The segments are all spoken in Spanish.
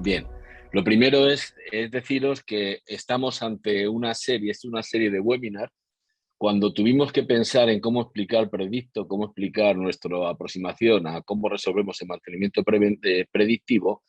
Bien, lo primero es deciros que estamos ante una serie de webinars. Cuando tuvimos que pensar en cómo explicar predicto, cómo explicar nuestra aproximación a cómo resolvemos el mantenimiento predictivo,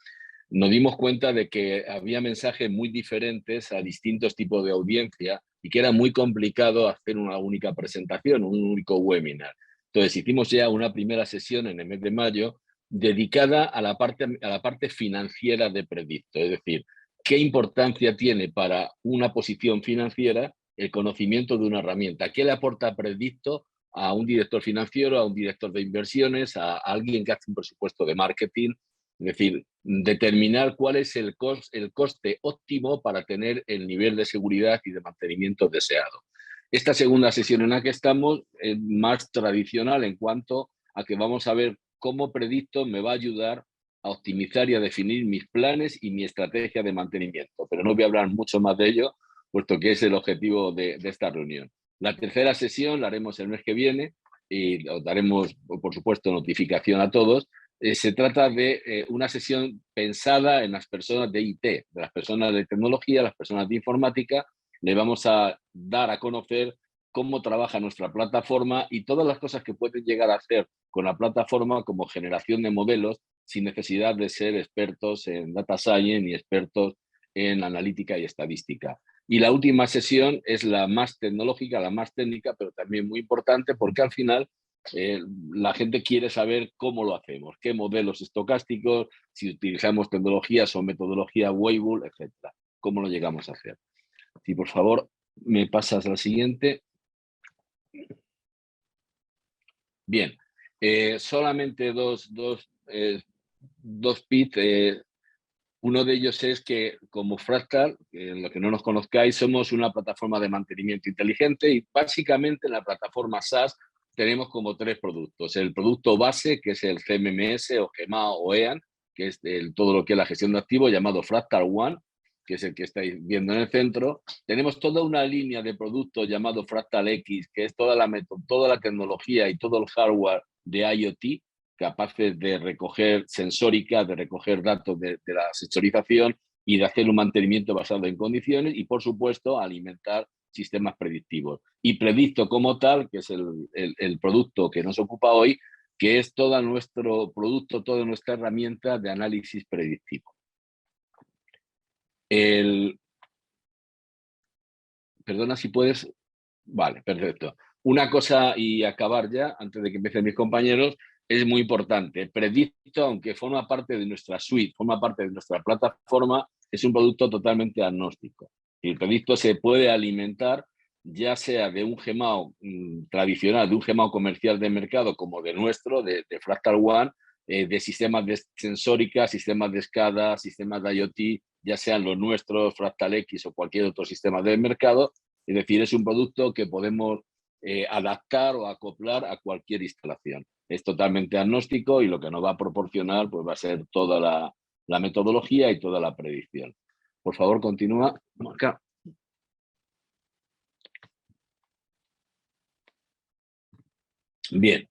nos dimos cuenta de que había mensajes muy diferentes a distintos tipos de audiencia y que era muy complicado hacer una única presentación, un único webinar. Entonces hicimos ya una primera sesión en el mes de mayo dedicada a la parte financiera de Predicto, es decir, qué importancia tiene para una posición financiera el conocimiento de una herramienta, qué le aporta Predicto a un director financiero, a un director de inversiones, a alguien que hace un presupuesto de marketing. Es decir, determinar cuál es el coste óptimo para tener el nivel de seguridad y de mantenimiento deseado. Esta segunda sesión en la que estamos es más tradicional en cuanto a que vamos a ver cómo Predicto me va a ayudar a optimizar y a definir mis planes y mi estrategia de mantenimiento. Pero no voy a hablar mucho más de ello, puesto que es el objetivo de esta reunión. La tercera sesión la haremos el mes que viene y os daremos, por supuesto, notificación a todos. Se trata de una sesión pensada en las personas de IT, de las personas de tecnología, las personas de informática. Le vamos a dar a conocer cómo trabaja nuestra plataforma y todas las cosas que pueden llegar a hacer con la plataforma, como generación de modelos, sin necesidad de ser expertos en data science ni expertos en analítica y estadística. Y la última sesión es la más tecnológica, la más técnica, pero también muy importante, porque al final la gente quiere saber cómo lo hacemos, qué modelos estocásticos, si utilizamos tecnologías o metodología Weibull, etcétera. ¿Cómo lo llegamos a hacer? Si por favor me pasas al siguiente. Bien, solamente dos bits. Uno de ellos es que como Fractal, en lo que no nos conozcáis, somos una plataforma de mantenimiento inteligente y básicamente en la plataforma SaaS tenemos como tres productos. El producto base, que es el CMMS o GEMA o EAN, que es todo lo que es la gestión de activos, llamado Fractal One, que es el que estáis viendo en el centro. Tenemos toda una línea de productos llamado Fractal X, que es toda la tecnología y todo el hardware de IoT, capaces de recoger sensórica, de recoger datos de la sensorización y de hacer un mantenimiento basado en condiciones y, por supuesto, alimentar sistemas predictivos. Y Predicto como tal, que es el producto que nos ocupa hoy, que es todo nuestro producto, toda nuestra herramienta de análisis predictivo. Perdona si puedes. Vale, perfecto. Una cosa y acabar ya, antes de que empiecen mis compañeros, es muy importante. Predicto, aunque forma parte de nuestra suite, forma parte de nuestra plataforma, es un producto totalmente agnóstico. El Predicto se puede alimentar ya sea de un GEMAO tradicional, de un GEMAO comercial de mercado como de nuestro, de Fractal One, de sistemas de sensórica, sistemas de SCADA, sistemas de IoT, ya sean los nuestros, Fractal X o cualquier otro sistema de mercado. Es decir, es un producto que podemos adaptar o acoplar a cualquier instalación. Es totalmente agnóstico y lo que nos va a proporcionar pues, va a ser toda la metodología y toda la predicción. Por favor, continúa. Marca. Bien,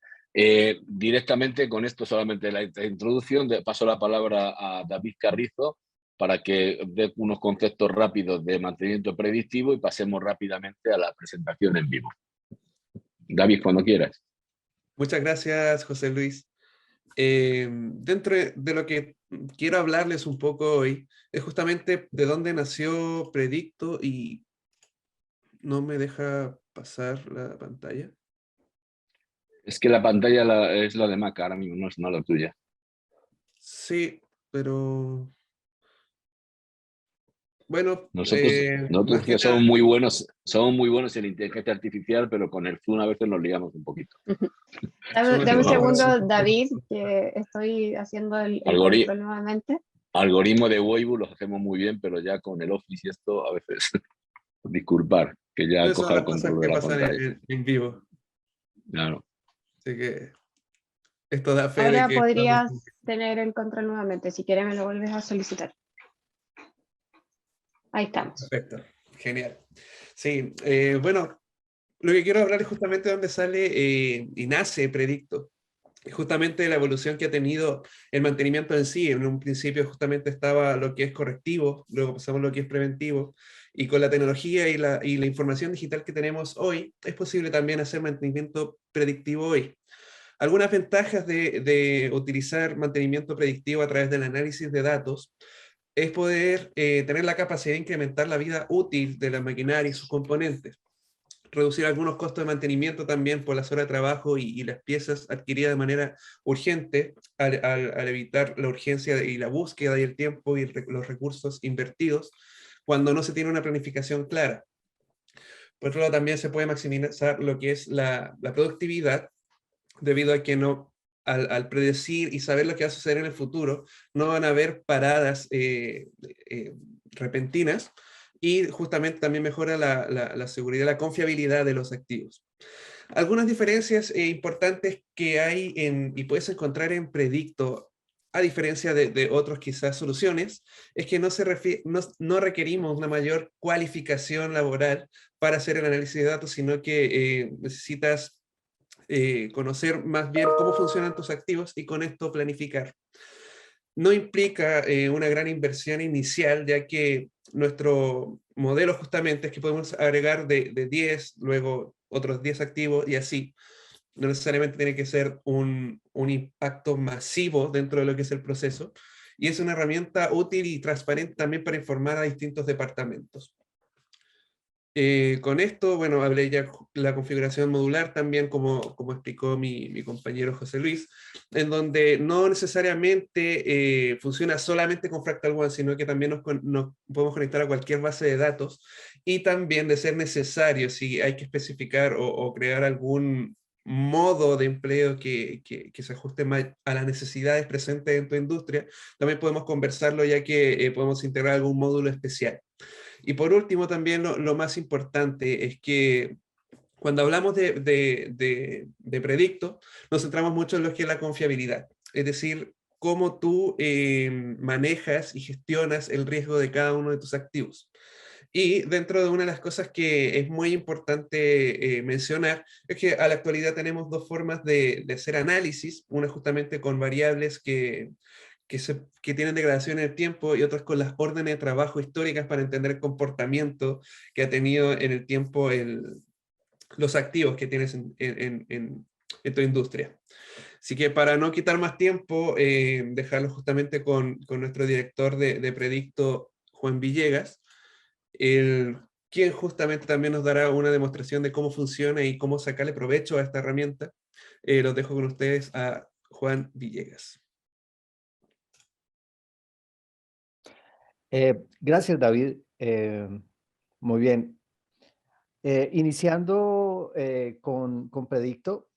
directamente con esto solamente la introducción, paso la palabra a David Carrizo para que dé unos conceptos rápidos de mantenimiento predictivo y pasemos rápidamente a la presentación en vivo. David, cuando quieras. Muchas gracias, José Luis. Dentro de lo que quiero hablarles un poco hoy es justamente de dónde nació Predicto y no me deja pasar la pantalla. Es que la pantalla es la de Mac ahora mismo, no es la tuya. Sí, pero bueno, Nosotros más que que nada, somos muy buenos en inteligencia artificial, pero con el Zoom a veces nos liamos un poquito. Dame un segundo, David, que estoy haciendo el control nuevamente. Algoritmo de Weibull los hacemos muy bien, pero ya con el Office y esto a veces, disculpar, que ya esas son coja el las cosas control de que la pasan pantalla. en vivo. Claro. Así que esto da fe de Ahora que podrías tener el control nuevamente, si quieres me lo vuelves a solicitar. Ahí estamos. Perfecto, genial. Sí, bueno, lo que quiero hablar es justamente de dónde sale y nace Predicto. justamente la evolución que ha tenido el mantenimiento en sí. En un principio justamente estaba lo que es correctivo, luego pasamos a lo que es preventivo, y con la tecnología y la información digital que tenemos hoy, es posible también hacer mantenimiento predictivo hoy. Algunas ventajas de utilizar mantenimiento predictivo a través del análisis de datos es poder tener la capacidad de incrementar la vida útil de la maquinaria y sus componentes, reducir algunos costos de mantenimiento también por las horas de trabajo y las piezas adquiridas de manera urgente, al evitar la urgencia y la búsqueda y el tiempo y los recursos invertidos cuando no se tiene una planificación clara. Por otro lado, también se puede maximizar lo que es la productividad, debido a que al predecir y saber lo que va a suceder en el futuro, no van a haber paradas repentinas, y justamente también mejora la seguridad, la confiabilidad de los activos. Algunas diferencias importantes que hay y puedes encontrar en Predicto, a diferencia de otros quizás soluciones, es que no requerimos una mayor cualificación laboral para hacer el análisis de datos, sino que necesitas conocer más bien cómo funcionan tus activos y con esto planificar. No implica una gran inversión inicial, ya que nuestro modelo justamente es que podemos agregar de 10, luego otros 10 activos y así. No necesariamente tiene que ser un impacto masivo dentro de lo que es el proceso, y es una herramienta útil y transparente también para informar a distintos departamentos. Con esto, bueno, hablé ya la configuración modular también, como explicó mi compañero José Luis, en donde no necesariamente funciona solamente con Fractal One, sino que también nos podemos conectar a cualquier base de datos, y también, de ser necesario, si hay que especificar o crear algún modo de empleo que se ajuste más a las necesidades presentes en tu industria, también podemos conversarlo, ya que podemos integrar algún módulo especial. Y por último, también lo más importante es que cuando hablamos de predicto, nos centramos mucho en lo que es la confiabilidad, es decir, cómo tú manejas y gestionas el riesgo de cada uno de tus activos. Y dentro de una de las cosas que es muy importante mencionar, es que a la actualidad tenemos dos formas de hacer análisis, una justamente con variables que tienen degradación en el tiempo, y otras con las órdenes de trabajo históricas para entender el comportamiento que ha tenido en el tiempo los activos que tienes en tu industria. Así que, para no quitar más tiempo, dejarlo justamente con nuestro director de Predicto, Juan Villegas, quien justamente también nos dará una demostración de cómo funciona y cómo sacarle provecho a esta herramienta. Los dejo con ustedes a Juan Villegas. Gracias, David. Muy bien. Iniciando con Predicto,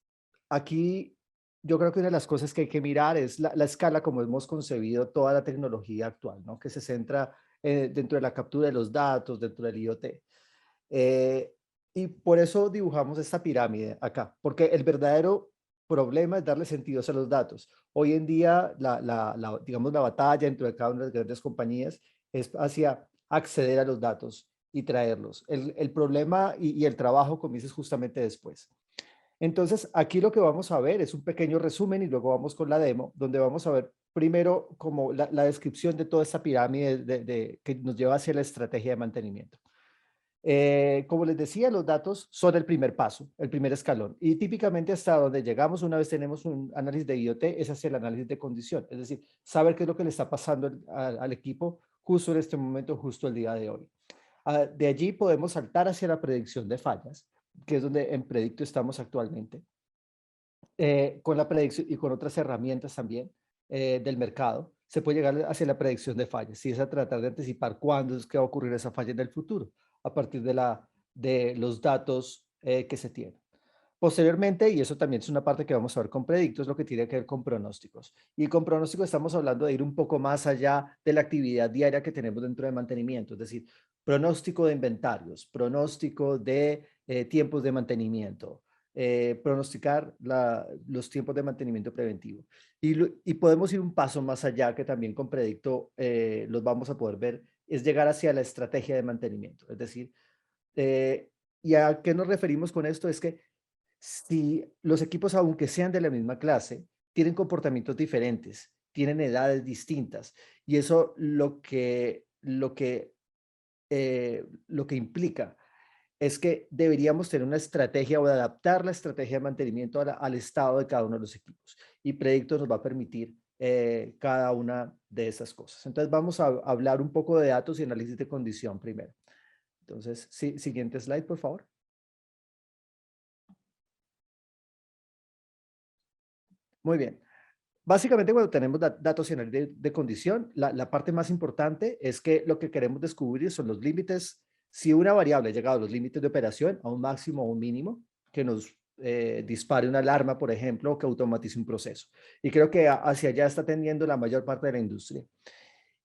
aquí yo creo que una de las cosas que hay que mirar es la escala como hemos concebido toda la tecnología actual, ¿no? Que se centra dentro de la captura de los datos, dentro del IoT. Y por eso dibujamos esta pirámide acá, porque el verdadero problema es darle sentidos a los datos. Hoy en día, digamos, la batalla dentro de cada una de las grandes compañías es hacia acceder a los datos y traerlos. El problema y el trabajo comienza justamente después. Entonces, aquí lo que vamos a ver es un pequeño resumen, y luego vamos con la demo, donde vamos a ver primero como la descripción de toda esta pirámide que nos lleva hacia la estrategia de mantenimiento. Como les decía, los datos son el primer paso, el primer escalón, y típicamente hasta donde llegamos una vez tenemos un análisis de IoT es hacia el análisis de condición, es decir, saber qué es lo que le está pasando al equipo justo en este momento, justo el día de hoy. De allí podemos saltar hacia la predicción de fallas, que es donde en Predicto estamos actualmente, con la predicción y con otras herramientas también del mercado. Se puede llegar hacia la predicción de fallas, y es a tratar de anticipar cuándo es que va a ocurrir esa falla en el futuro, a partir de los datos que se tienen. Posteriormente, y eso también es una parte que vamos a ver con Predicto, es lo que tiene que ver con pronósticos. Y con pronósticos estamos hablando de ir un poco más allá de la actividad diaria que tenemos dentro de mantenimiento, es decir, pronóstico de inventarios, pronóstico de tiempos de mantenimiento, pronosticar los tiempos de mantenimiento preventivo. Y podemos ir un paso más allá, que también con Predicto los vamos a poder ver, es llegar hacia la estrategia de mantenimiento. Es decir, ¿y a qué nos referimos con esto? Es que si los equipos, aunque sean de la misma clase, tienen comportamientos diferentes, tienen edades distintas, y eso lo que implica es que deberíamos tener una estrategia o adaptar la estrategia de mantenimiento al estado de cada uno de los equipos. Y Predicto nos va a permitir cada una de esas cosas. Entonces vamos a hablar un poco de datos y análisis de condición primero. Entonces, sí, siguiente slide, por favor. Muy bien. Básicamente, cuando tenemos datos y análisis de condición, la parte más importante es que lo que queremos descubrir son los límites. Si una variable ha llegado a los límites de operación, a un máximo o un mínimo, que nos dispare una alarma, por ejemplo, o que automatice un proceso. Y creo que hacia allá está tendiendo la mayor parte de la industria.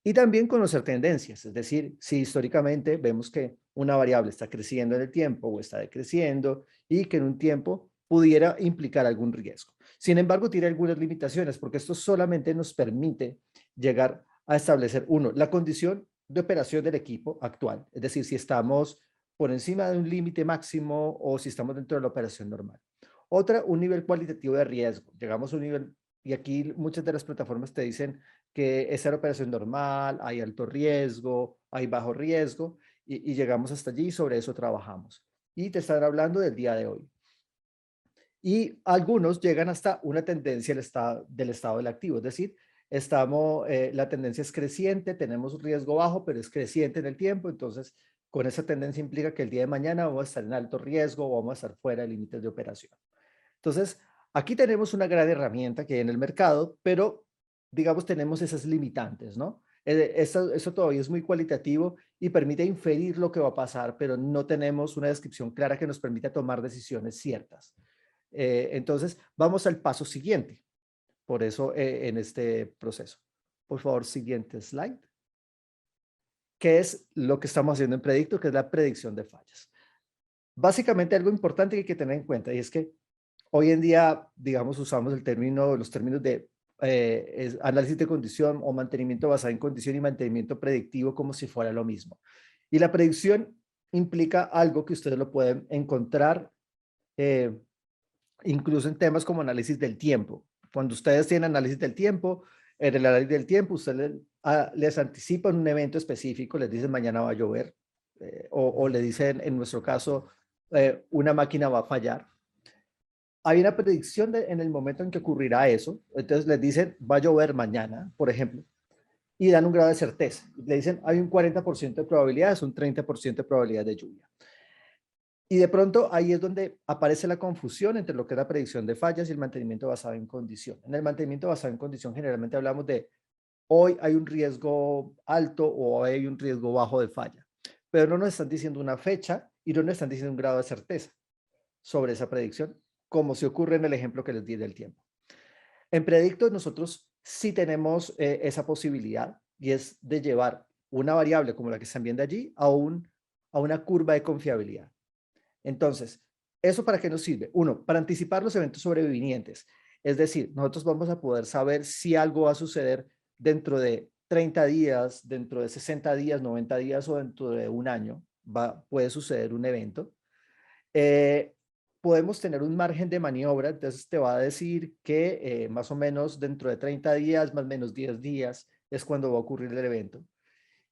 Y también conocer tendencias, es decir, si históricamente vemos que una variable está creciendo en el tiempo o está decreciendo y que en un tiempo pudiera implicar algún riesgo. Sin embargo, tiene algunas limitaciones porque esto solamente nos permite llegar a establecer, uno, la condición de operación del equipo actual, es decir, si estamos por encima de un límite máximo o si estamos dentro de la operación normal. Otra, un nivel cualitativo de riesgo. Llegamos a un nivel, y aquí muchas de las plataformas te dicen que esa era operación normal, hay alto riesgo, hay bajo riesgo, y llegamos hasta allí y sobre eso trabajamos. Y te están hablando del día de hoy. Y algunos llegan hasta una tendencia del estado del activo, es decir, la tendencia es creciente, tenemos un riesgo bajo, pero es creciente en el tiempo, entonces con esa tendencia implica que el día de mañana vamos a estar en alto riesgo o vamos a estar fuera de límites de operación. Entonces, aquí tenemos una gran herramienta que hay en el mercado, pero digamos tenemos esas limitantes, ¿no? Eso todavía es muy cualitativo y permite inferir lo que va a pasar, pero no tenemos una descripción clara que nos permita tomar decisiones ciertas. Entonces, vamos al paso siguiente. Por eso, en este proceso. Por favor, siguiente slide. ¿Qué es lo que estamos haciendo en Predicto? Que es la predicción de fallas. Básicamente, algo importante que hay que tener en cuenta y es que hoy en día, digamos, usamos los términos de análisis de condición o mantenimiento basado en condición y mantenimiento predictivo como si fuera lo mismo. Y la predicción implica algo que ustedes lo pueden encontrar incluso en temas como análisis del tiempo. Cuando ustedes tienen análisis del tiempo, en el análisis del tiempo, ustedes les anticipan un evento específico, les dicen mañana va a llover, o le dicen, en nuestro caso, una máquina va a fallar. Hay una predicción en el momento en que ocurrirá eso, entonces les dicen va a llover mañana, por ejemplo, y dan un grado de certeza. Le dicen hay un 40% de probabilidades, un 30% de probabilidad de lluvia. Y de pronto ahí es donde aparece la confusión entre lo que es la predicción de fallas y el mantenimiento basado en condición. En el mantenimiento basado en condición generalmente hablamos de hoy hay un riesgo alto o hoy hay un riesgo bajo de falla, pero no nos están diciendo una fecha y no nos están diciendo un grado de certeza sobre esa predicción, como se ocurre en el ejemplo que les di del tiempo. En Predicto nosotros sí tenemos esa posibilidad y es de llevar una variable como la que están viendo allí a una curva de confiabilidad. Entonces, ¿eso para qué nos sirve? Uno, para anticipar los eventos sobrevinientes. Es decir, nosotros vamos a poder saber si algo va a suceder dentro de 30 días, dentro de 60 días, 90 días o dentro de un año. Puede suceder un evento. Podemos tener un margen de maniobra, entonces te va a decir que más o menos dentro de 30 días, más o menos 10 días, es cuando va a ocurrir el evento.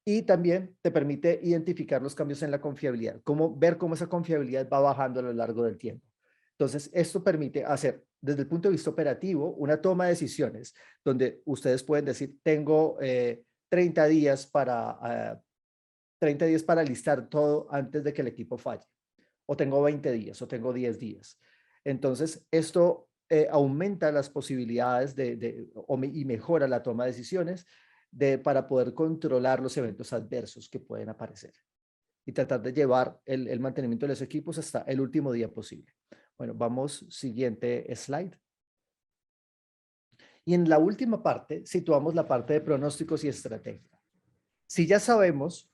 Y también te permite identificar los cambios en la confiabilidad, ver cómo esa confiabilidad va bajando a lo largo del tiempo. Entonces, esto permite hacer, desde el punto de vista operativo, una toma de decisiones donde ustedes pueden decir, tengo 30 días para listar todo antes de que el equipo falle. O tengo 20 días, o tengo 10 días. Entonces, esto aumenta las posibilidades y mejora la toma de decisiones para poder controlar los eventos adversos que pueden aparecer y tratar de llevar el mantenimiento de los equipos hasta el último día posible. Bueno, vamos, siguiente slide. Y en la última parte, situamos la parte de pronósticos y estrategia. Si ya sabemos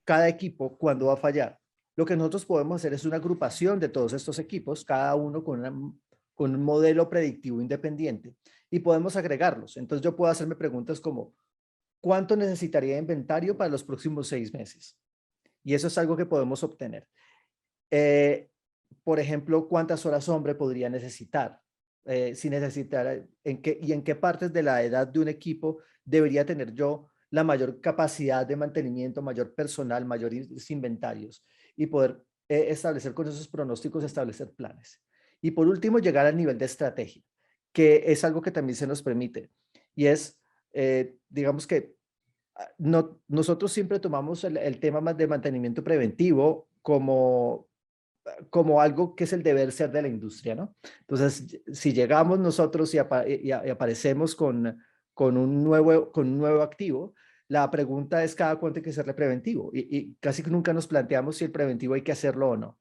cada equipo cuándo va a fallar, lo que nosotros podemos hacer es una agrupación de todos estos equipos, cada uno con un modelo predictivo independiente, y podemos agregarlos. Entonces yo puedo hacerme preguntas como, ¿cuánto necesitaría de inventario para los próximos 6 meses? Y eso es algo que podemos obtener. Por ejemplo, ¿cuántas horas hombre podría necesitar? si necesitara, en qué partes de la edad de un equipo debería tener yo la mayor capacidad de mantenimiento, mayor personal, mayores inventarios y poder establecer con esos pronósticos, establecer planes. Y por último, llegar al nivel de estrategia, que es algo que también se nos permite. Y es, digamos que nosotros siempre tomamos el tema más de mantenimiento preventivo como algo que es el deber ser de la industria, ¿no? Entonces, si llegamos nosotros y aparecemos con un nuevo activo, la pregunta es cada cuánto hay que serle preventivo y casi nunca nos planteamos si el preventivo hay que hacerlo o no.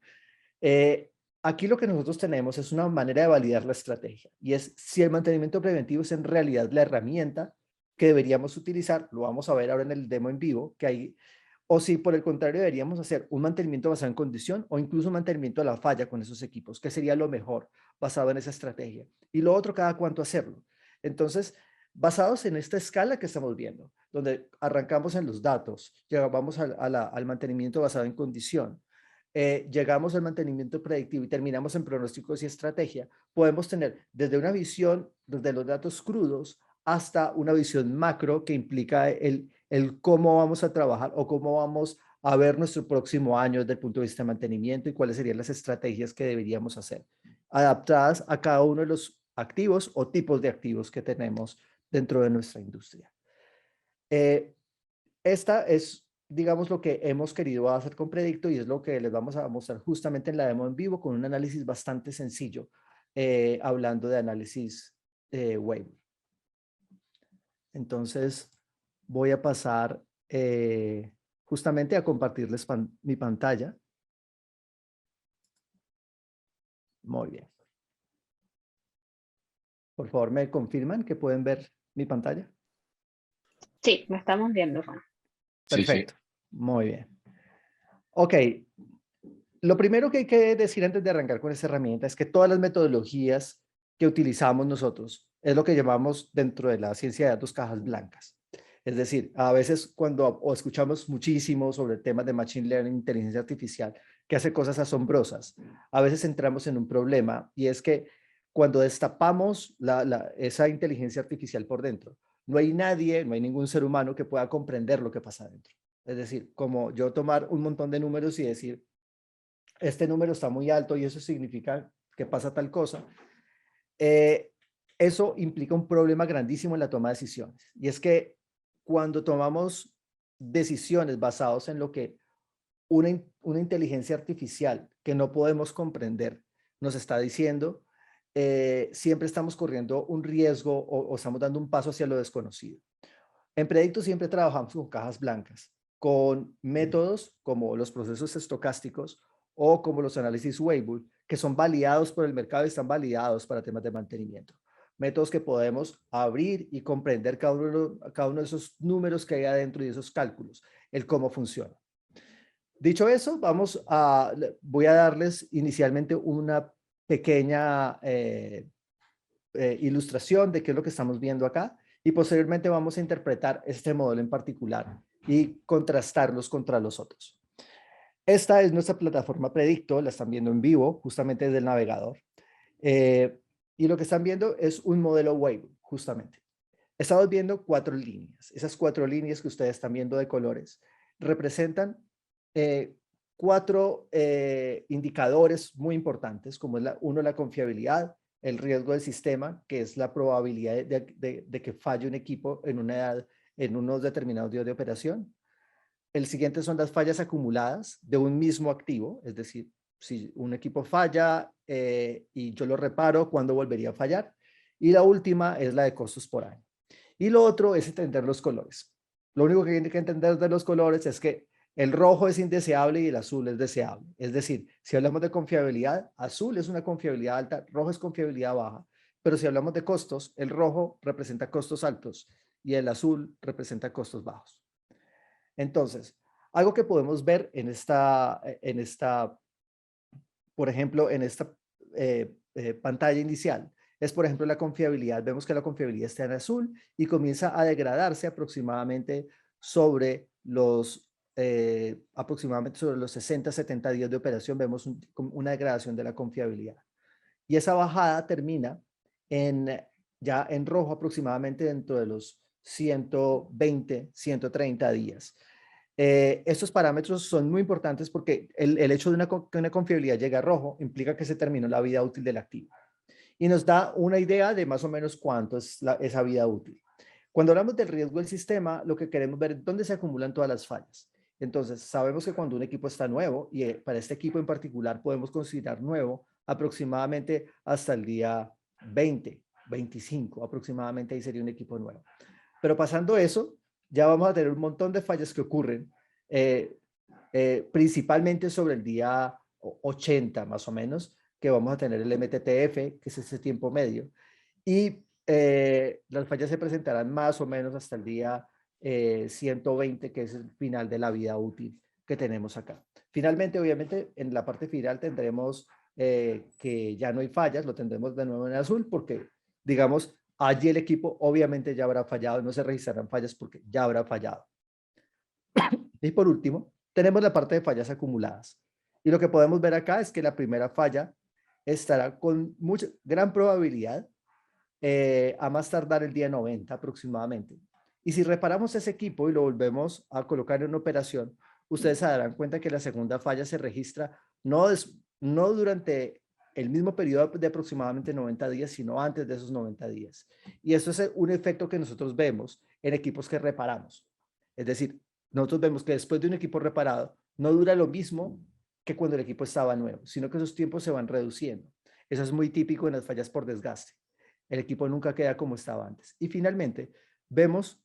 Aquí lo que nosotros tenemos es una manera de validar la estrategia y es si el mantenimiento preventivo es en realidad la herramienta que deberíamos utilizar, lo vamos a ver ahora en el demo en vivo, que hay, o si por el contrario deberíamos hacer un mantenimiento basado en condición o incluso un mantenimiento a la falla con esos equipos, que sería lo mejor basado en esa estrategia. Y lo otro, cada cuánto hacerlo. Entonces, basados en esta escala que estamos viendo, donde arrancamos en los datos, llegamos al mantenimiento basado en condición, llegamos al mantenimiento predictivo y terminamos en pronósticos y estrategia, podemos tener desde una visión desde los datos crudos hasta una visión macro que implica el cómo vamos a trabajar o cómo vamos a ver nuestro próximo año desde el punto de vista de mantenimiento y cuáles serían las estrategias que deberíamos hacer, adaptadas a cada uno de los activos o tipos de activos que tenemos dentro de nuestra industria. Esta es, digamos, lo que hemos querido hacer con Predicto y es lo que les vamos a mostrar justamente en la demo en vivo con un análisis bastante sencillo, hablando de análisis web. Entonces, voy a pasar justamente a compartirles mi pantalla. Muy bien. Por favor, ¿me confirman que pueden ver mi pantalla? Sí, lo estamos viendo, Juan. Perfecto. Sí, sí. Muy bien. Ok. Lo primero que hay que decir antes de arrancar con esta herramienta es que todas las metodologías que utilizamos nosotros es lo que llamamos dentro de la ciencia de datos cajas blancas. Es decir, a veces cuando escuchamos muchísimo sobre temas de Machine Learning, inteligencia artificial, que hace cosas asombrosas, a veces entramos en un problema y es que cuando destapamos esa inteligencia artificial por dentro, no hay nadie, no hay ningún ser humano que pueda comprender lo que pasa dentro. Es decir, como yo tomar un montón de números y decir, este número está muy alto y eso significa que pasa tal cosa, eso implica un problema grandísimo en la toma de decisiones. Y es que cuando tomamos decisiones basadas en lo que una inteligencia artificial que no podemos comprender nos está diciendo, siempre estamos corriendo un riesgo o estamos dando un paso hacia lo desconocido. En Predicto siempre trabajamos con cajas blancas, con métodos como los procesos estocásticos o como los análisis Weibull, que son validados por el mercado y están validados para temas de mantenimiento. Métodos que podemos abrir y comprender cada uno de esos números que hay adentro y esos cálculos, el cómo funciona. Dicho eso, voy a darles inicialmente una pequeña ilustración de qué es lo que estamos viendo acá y posteriormente vamos a interpretar este modelo en particular y contrastarlos contra los otros. Esta es nuestra plataforma Predicto, la están viendo en vivo, justamente desde el navegador. Y lo que están viendo es un modelo Weibull, justamente. Estamos viendo 4 líneas. Esas 4 líneas que ustedes están viendo de colores representan 4 indicadores muy importantes, como es la confiabilidad, el riesgo del sistema, que es la probabilidad de que falle un equipo en una edad, en unos determinados días de operación. El siguiente son las fallas acumuladas de un mismo activo, es decir, si un equipo falla y yo lo reparo, ¿cuándo volvería a fallar? Y la última es la de costos por año. Y lo otro es entender los colores. Lo único que tiene que entender de los colores es que el rojo es indeseable y el azul es deseable. Es decir, si hablamos de confiabilidad, azul es una confiabilidad alta, rojo es confiabilidad baja. Pero si hablamos de costos, el rojo representa costos altos y el azul representa costos bajos. Entonces, algo que podemos ver por ejemplo, en esta pantalla inicial, es por ejemplo la confiabilidad. Vemos que la confiabilidad está en azul y comienza a degradarse aproximadamente sobre los 60-70 días de operación. Vemos una degradación de la confiabilidad. Y esa bajada termina ya en rojo aproximadamente dentro de los 120, 130 días. Estos parámetros son muy importantes porque el hecho de que una confiabilidad llegue a rojo implica que se terminó la vida útil del activo. Y nos da una idea de más o menos cuánto es esa vida útil. Cuando hablamos del riesgo del sistema, lo que queremos ver es dónde se acumulan todas las fallas. Entonces, sabemos que cuando un equipo está nuevo, y para este equipo en particular podemos considerar nuevo aproximadamente hasta el día 20, 25, aproximadamente ahí sería un equipo nuevo. Pero pasando eso, ya vamos a tener un montón de fallas que ocurren, principalmente sobre el día 80 más o menos, que vamos a tener el MTTF, que es ese tiempo medio, y las fallas se presentarán más o menos hasta el día 120, que es el final de la vida útil que tenemos acá. Finalmente, obviamente, en la parte final tendremos que ya no hay fallas, lo tendremos de nuevo en azul, porque, digamos, allí el equipo obviamente ya habrá fallado, no se registrarán fallas porque ya habrá fallado. Y por último, tenemos la parte de fallas acumuladas. Y lo que podemos ver acá es que la primera falla estará con gran probabilidad a más tardar el día 90 aproximadamente. Y si reparamos ese equipo y lo volvemos a colocar en operación, ustedes se darán cuenta que la segunda falla se registra no durante el mismo periodo de aproximadamente 90 días, sino antes de esos 90 días. Y eso es un efecto que nosotros vemos en equipos que reparamos. Es decir, nosotros vemos que después de un equipo reparado, no dura lo mismo que cuando el equipo estaba nuevo, sino que esos tiempos se van reduciendo. Eso es muy típico en las fallas por desgaste. El equipo nunca queda como estaba antes. Y finalmente, vemos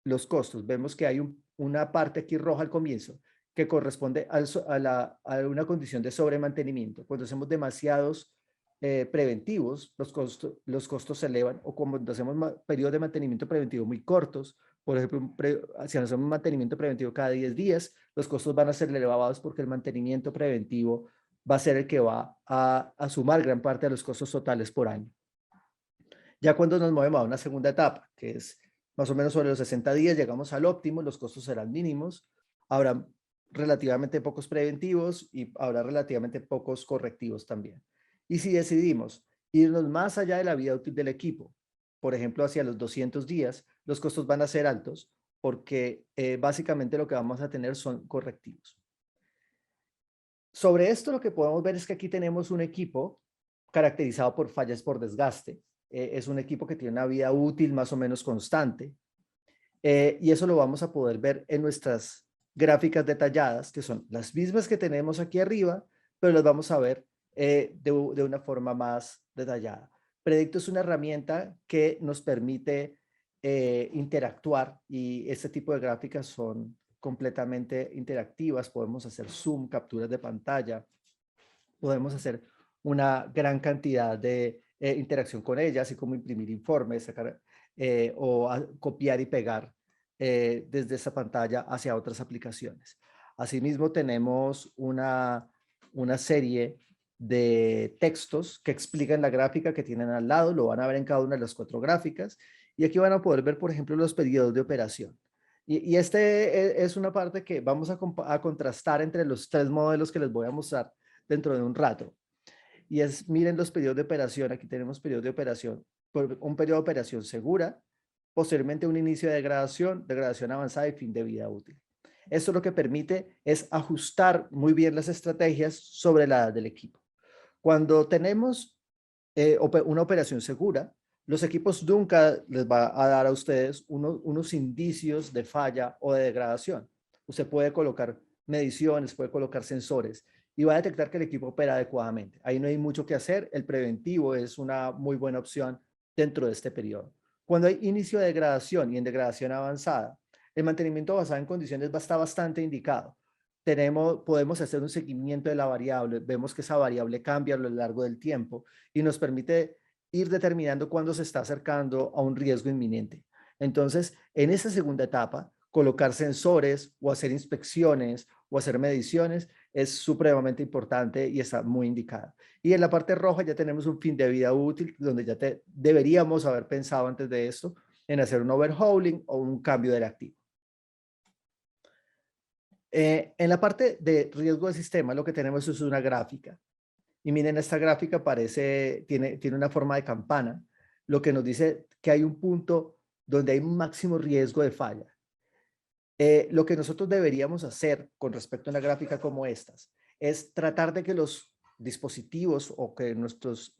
los costos. Vemos que hay una parte aquí roja al comienzo que corresponde a una condición de sobremantenimiento. Cuando hacemos demasiados preventivos, los costos se elevan, o cuando hacemos periodos de mantenimiento preventivo muy cortos, por ejemplo, si hacemos un mantenimiento preventivo cada 10 días, los costos van a ser elevados porque el mantenimiento preventivo va a ser el que va a sumar gran parte de los costos totales por año. Ya cuando nos movemos a una segunda etapa, que es más o menos sobre los 60 días, llegamos al óptimo, los costos serán mínimos, habrá relativamente pocos preventivos y habrá relativamente pocos correctivos también. Y si decidimos irnos más allá de la vida útil del equipo, por ejemplo, hacia los 200 días, los costos van a ser altos porque básicamente lo que vamos a tener son correctivos. Sobre esto lo que podemos ver es que aquí tenemos un equipo caracterizado por fallas por desgaste. Es un equipo que tiene una vida útil más o menos constante. Y eso lo vamos a poder ver en nuestras gráficas detalladas, que son las mismas que tenemos aquí arriba, pero las vamos a ver de una forma más detallada. Predicto es una herramienta que nos permite interactuar, y este tipo de gráficas son completamente interactivas. Podemos hacer zoom, capturas de pantalla, podemos hacer una gran cantidad de interacción con ella, así como imprimir informes, sacar, copiar y pegar desde esa pantalla hacia otras aplicaciones. Asimismo, tenemos una serie de textos que explican la gráfica que tienen al lado, lo van a ver en cada una de las 4 gráficas, y aquí van a poder ver, por ejemplo, los periodos de operación. Y este es una parte que vamos a contrastar entre los 3 modelos que les voy a mostrar dentro de un rato. Y miren los periodos de operación. Aquí tenemos periodos de operación, un periodo de operación segura, posteriormente un inicio de degradación avanzada y fin de vida útil. Esto lo que permite es ajustar muy bien las estrategias sobre la edad del equipo. Cuando tenemos una operación segura, los equipos nunca les va a dar a ustedes unos indicios de falla o de degradación. Usted puede colocar mediciones, puede colocar sensores y va a detectar que el equipo opera adecuadamente. Ahí no hay mucho que hacer. El preventivo es una muy buena opción dentro de este periodo. Cuando hay inicio de degradación y en degradación avanzada, el mantenimiento basado en condiciones está bastante indicado. Podemos hacer un seguimiento de la variable, vemos que esa variable cambia a lo largo del tiempo y nos permite ir determinando cuándo se está acercando a un riesgo inminente. Entonces, en esta segunda etapa, colocar sensores o hacer inspecciones o hacer mediciones es supremamente importante y está muy indicada. Y en la parte roja ya tenemos un fin de vida útil, donde ya deberíamos haber pensado antes de esto en hacer un overhauling o un cambio del activo. En la parte de riesgo del sistema, lo que tenemos es una gráfica. Y miren, esta gráfica tiene una forma de campana. lo que nos dice que hay un punto donde hay un máximo riesgo de falla. Lo que nosotros deberíamos hacer con respecto a una gráfica como estas es tratar de que los dispositivos o que nuestros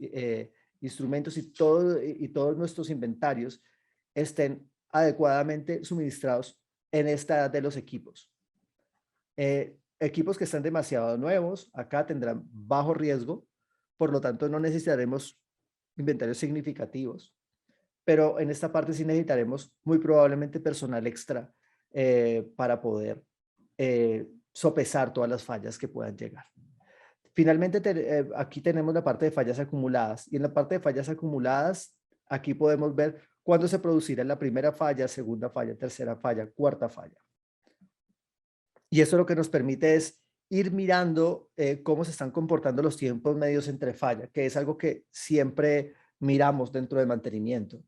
instrumentos y todos nuestros inventarios estén adecuadamente suministrados en esta edad de los equipos. Equipos que están demasiado nuevos, acá tendrán bajo riesgo, por lo tanto no necesitaremos inventarios significativos, pero en esta parte sí necesitaremos muy probablemente personal extra para poder sopesar todas las fallas que puedan llegar. Finalmente, aquí tenemos la parte de fallas acumuladas, y en la parte de fallas acumuladas, aquí podemos ver cuándo se producirá la primera falla, segunda falla, tercera falla, cuarta falla. Y eso lo que nos permite es ir mirando cómo se están comportando los tiempos medios entre fallas, que es algo que siempre miramos dentro del mantenimiento.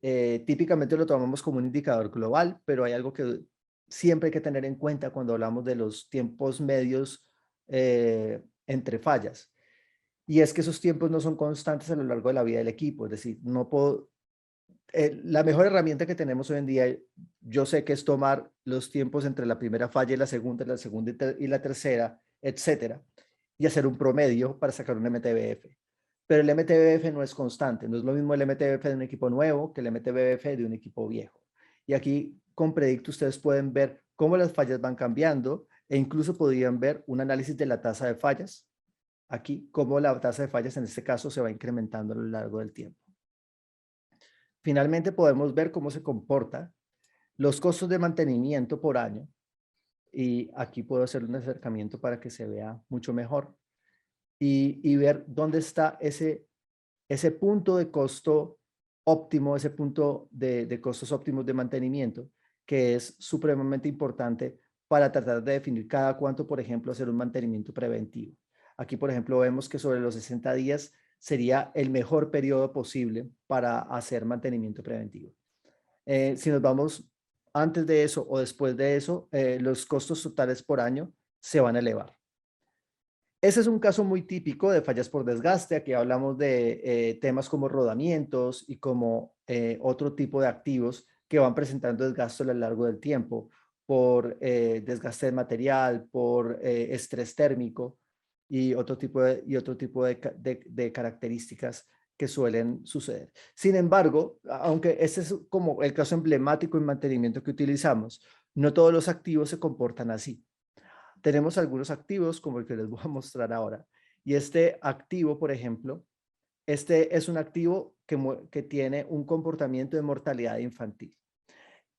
Típicamente lo tomamos como un indicador global, pero hay algo que siempre hay que tener en cuenta cuando hablamos de los tiempos medios entre fallas. Y es que esos tiempos no son constantes a lo largo de la vida del equipo. Es decir, no puedo... la mejor herramienta que tenemos hoy en día, yo sé que es tomar los tiempos entre la primera falla y la segunda y la tercera, etcétera, y hacer un promedio para sacar un MTBF. Pero el MTBF no es constante, no es lo mismo el MTBF de un equipo nuevo que el MTBF de un equipo viejo. Y aquí con Predicto ustedes pueden ver cómo las fallas van cambiando e incluso podrían ver un análisis de la tasa de fallas. Aquí, cómo la tasa de fallas en este caso se va incrementando a lo largo del tiempo. Finalmente podemos ver cómo se comportan los costos de mantenimiento por año. Y aquí puedo hacer un acercamiento para que se vea mucho mejor. Y ver dónde está ese punto de costo óptimo, ese punto de costos óptimos de mantenimiento, que es supremamente importante para tratar de definir cada cuánto, por ejemplo, hacer un mantenimiento preventivo. Aquí, por ejemplo, vemos que sobre los 60 días sería el mejor periodo posible para hacer mantenimiento preventivo. Si nos vamos antes de eso o después de eso, los costos totales por año se van a elevar. Ese es un caso muy típico de fallas por desgaste. Aquí hablamos de temas como rodamientos y como otro tipo de activos que van presentando desgaste a lo largo del tiempo por desgaste de material, por estrés térmico y otro tipo de características que suelen suceder. Sin embargo, aunque este es como el caso emblemático en mantenimiento que utilizamos, no todos los activos se comportan así. Tenemos algunos activos como el que les voy a mostrar ahora. Y este activo, por ejemplo, este es un activo que tiene un comportamiento de mortalidad infantil.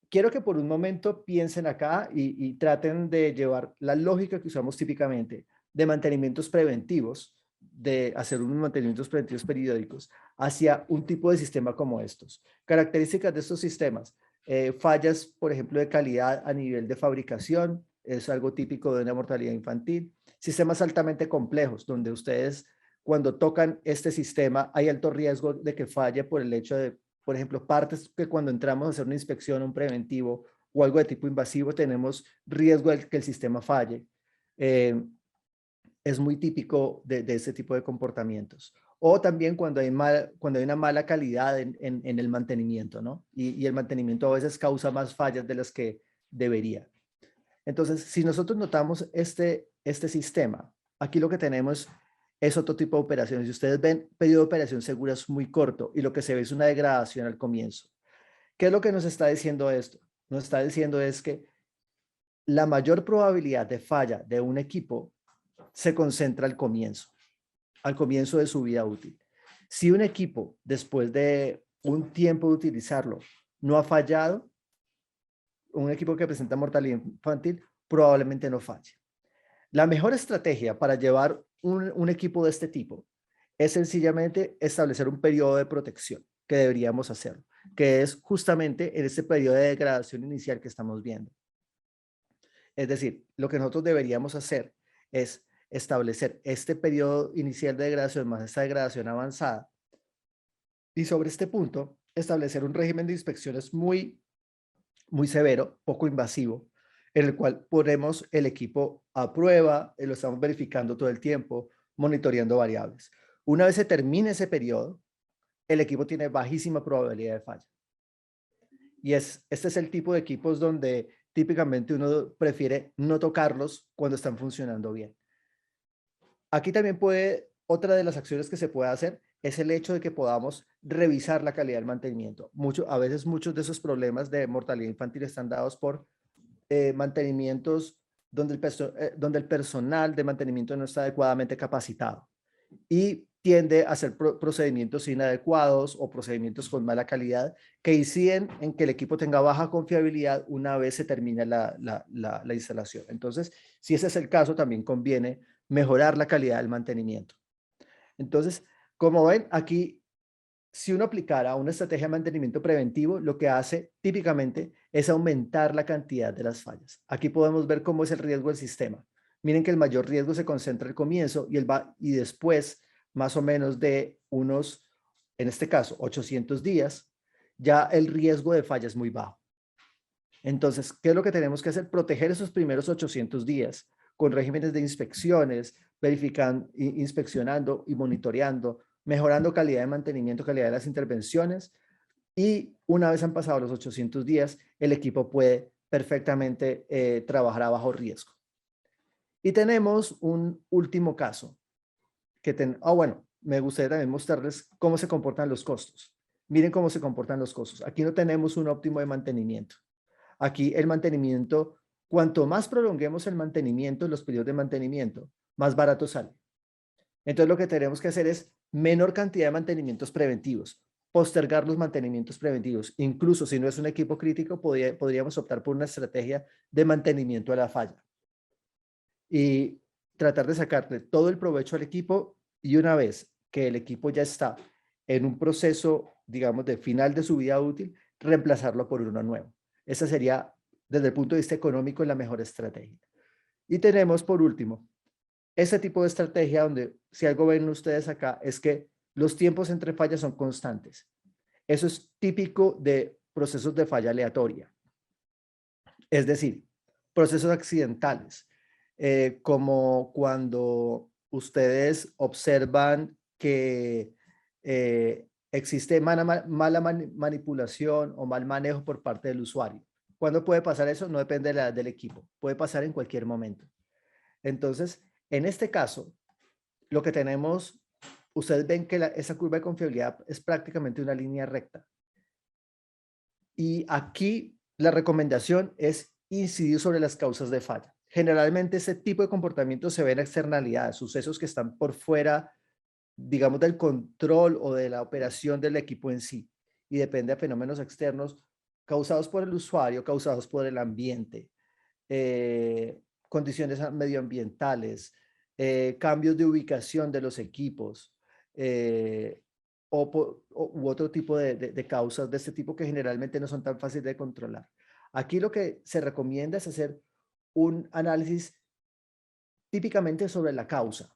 Quiero que por un momento piensen acá y traten de llevar la lógica que usamos típicamente de mantenimientos preventivos, de hacer unos mantenimientos preventivos periódicos hacia un tipo de sistema como estos. Características de estos sistemas, fallas, por ejemplo, de calidad a nivel de fabricación, es algo típico de una mortalidad infantil. Sistemas altamente complejos, donde ustedes cuando tocan este sistema hay alto riesgo de que falle por el hecho de, por ejemplo, partes que cuando entramos a hacer una inspección, un preventivo o algo de tipo invasivo, tenemos riesgo de que el sistema falle. Es muy típico de este tipo de comportamientos. O también cuando hay una mala calidad en el mantenimiento, ¿no? Y el mantenimiento a veces causa más fallas de las que debería. Entonces, si nosotros notamos este sistema, aquí lo que tenemos es otro tipo de operaciones. Si ustedes ven, periodo de operación segura es muy corto y lo que se ve es una degradación al comienzo. ¿Qué es lo que nos está diciendo esto? Nos está diciendo es que la mayor probabilidad de falla de un equipo se concentra al comienzo de su vida útil. Si un equipo, después de un tiempo de utilizarlo, no ha fallado, un equipo que presenta mortalidad infantil probablemente no falle. La mejor estrategia para llevar un equipo de este tipo es sencillamente establecer un periodo de protección, que deberíamos hacerlo, que es justamente en este periodo de degradación inicial que estamos viendo. Es decir, lo que nosotros deberíamos hacer es establecer este periodo inicial de degradación más esta degradación avanzada y sobre este punto establecer un régimen de inspecciones muy severo, poco invasivo, en el cual ponemos el equipo a prueba, lo estamos verificando todo el tiempo, monitoreando variables. Una vez se termine ese periodo, el equipo tiene bajísima probabilidad de falla. Y este es el tipo de equipos donde típicamente uno prefiere no tocarlos cuando están funcionando bien. Aquí también otra de las acciones que se puede hacer es el hecho de que podamos revisar la calidad del mantenimiento. A veces muchos de esos problemas de mortalidad infantil están dados por mantenimientos donde el personal de mantenimiento no está adecuadamente capacitado y tiende a hacer procedimientos inadecuados o procedimientos con mala calidad que inciden en que el equipo tenga baja confiabilidad una vez se termina la instalación. Entonces, si ese es el caso, también conviene mejorar la calidad del mantenimiento. Entonces, como ven, aquí, si uno aplicara una estrategia de mantenimiento preventivo, lo que hace típicamente es aumentar la cantidad de las fallas. Aquí podemos ver cómo es el riesgo del sistema. Miren que el mayor riesgo se concentra al comienzo y después, más o menos de unos, en este caso, 800 días, ya el riesgo de falla es muy bajo. Entonces, ¿qué es lo que tenemos que hacer? Proteger esos primeros 800 días con regímenes de inspecciones, inspeccionando y monitoreando, mejorando calidad de mantenimiento, calidad de las intervenciones, y una vez han pasado los 800 días, el equipo puede perfectamente trabajar a bajo riesgo. Y tenemos un último caso. Bueno, me gustaría también mostrarles cómo se comportan los costos. Miren cómo se comportan los costos. Aquí no tenemos un óptimo de mantenimiento. Aquí el mantenimiento, cuanto más prolonguemos el mantenimiento, los periodos de mantenimiento, más barato sale. Entonces lo que tenemos que hacer es menor cantidad de mantenimientos preventivos, postergar los mantenimientos preventivos. Incluso si no es un equipo crítico, podríamos optar por una estrategia de mantenimiento a la falla y tratar de sacarle todo el provecho al equipo, y una vez que el equipo ya está en un proceso, digamos, de final de su vida útil, reemplazarlo por uno nuevo. Esa sería, desde el punto de vista económico, la mejor estrategia. Y tenemos, por último, ese tipo de estrategia donde, si algo ven ustedes acá, es que los tiempos entre fallas son constantes. Eso es típico de procesos de falla aleatoria. Es decir, procesos accidentales, como cuando ustedes observan que existe mala manipulación o mal manejo por parte del usuario. ¿Cuándo puede pasar eso? No depende del equipo. Puede pasar en cualquier momento. Entonces, en este caso, lo que tenemos, ustedes ven que esa curva de confiabilidad es prácticamente una línea recta. Y aquí la recomendación es incidir sobre las causas de falla. Generalmente ese tipo de comportamiento se ve en externalidades, sucesos que están por fuera, digamos, del control o de la operación del equipo en sí, y depende de fenómenos externos causados por el usuario, causados por el ambiente, condiciones medioambientales, cambios de ubicación de los equipos, u otro tipo de causas de este tipo que generalmente no son tan fáciles de controlar. Aquí lo que se recomienda es hacer un análisis típicamente sobre la causa.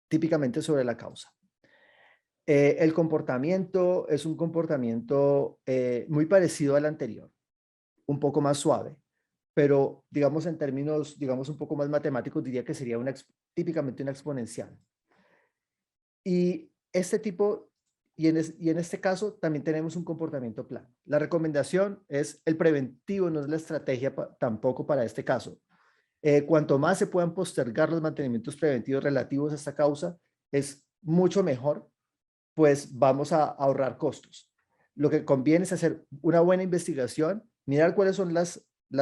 Típicamente sobre la causa. El comportamiento es un comportamiento muy parecido al anterior, un poco más suave, pero digamos en términos, digamos un poco más matemáticos, diría que sería típicamente una exponencial. Y este tipo, y en este caso también tenemos un comportamiento plano. La recomendación es el preventivo, no es la estrategia tampoco para este caso. Cuanto más se puedan postergar los mantenimientos preventivos relativos a esta causa, es mucho mejor, pues vamos a ahorrar costos. Lo que conviene es hacer una buena investigación, mirar cuáles son las